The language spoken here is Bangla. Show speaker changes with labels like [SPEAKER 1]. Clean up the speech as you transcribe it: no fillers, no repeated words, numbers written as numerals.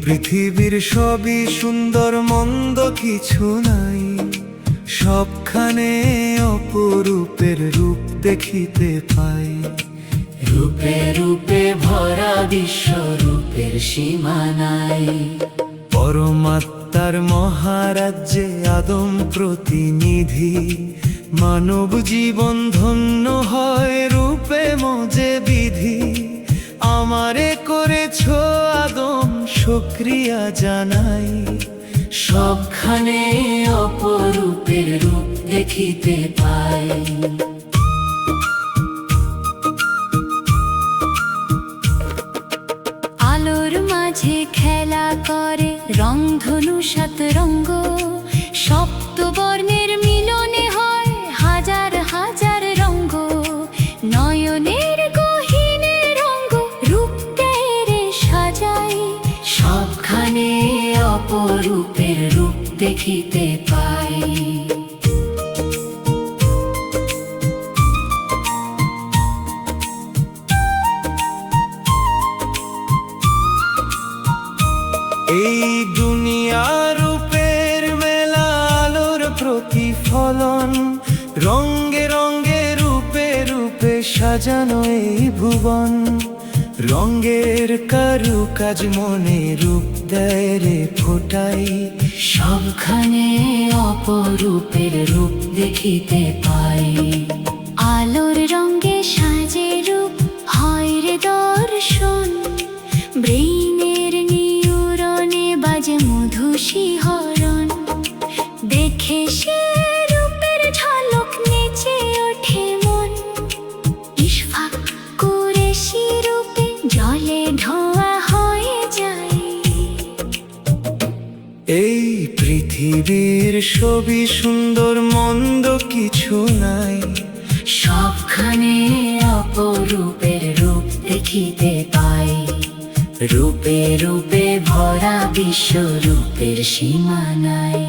[SPEAKER 1] পৃথিবীর সবই সুন্দর, মন্দ কিছু নাই, সবখানে অপরূপের রূপ দেখিতে পাই।
[SPEAKER 2] রূপে রূপে ভরা বিশ্বরূপের সীমা নাই।
[SPEAKER 1] পরমাত্মার মহারাজ্যে আদম প্রতিনিধি, মানব জীবন ধন্য হয় রূপে মজে বিধি। আমারে করেছ আদম, শুকরিয়া জানাই।
[SPEAKER 2] সবখানে অপরূপের রূপ দেখিতে পাই। আলোর মাঝে খেলা করে রংধনু সাতরঙ্গ, সপ্তবর্ণের মিলনে হয় হাজার হাজার রঙ্গ। নয়নের গহীনে রঙ্গ রূপ তেরে সাজাই। সবখানে অপরূপের রূপ দেখিতে পাই।
[SPEAKER 1] এই দুনিয়া রূপের মেলা, আলোর প্রতিফলন। রঙ্গে রঙ্গে রূপে রূপে সাজানো এই ভুবন। রঙ্গের কারুকাজ মনে রূপ দেয় রে ফোটাই।
[SPEAKER 2] সবখানে অপরূপের রূপ দেখিতে পাই। আলোর রঙ্গে সাজে রূপ হয় রে দর্শন। ব্রেইনের নিউরনে বাজে মধু শিহরণ। দেখে সে রূপের ঝলক নেচে ওঠে মন। ইশফাক করে রূপে জলে ধোয়া হয়ে যায়।
[SPEAKER 1] এই পৃথিবীর সবই সুন্দর, মন্দ কিছু নাই,
[SPEAKER 2] সবখানে অপরূপের রূপ দেখিতে পাই। রূপে রূপে ভরা বিশ্বরূপের সীমা নাই।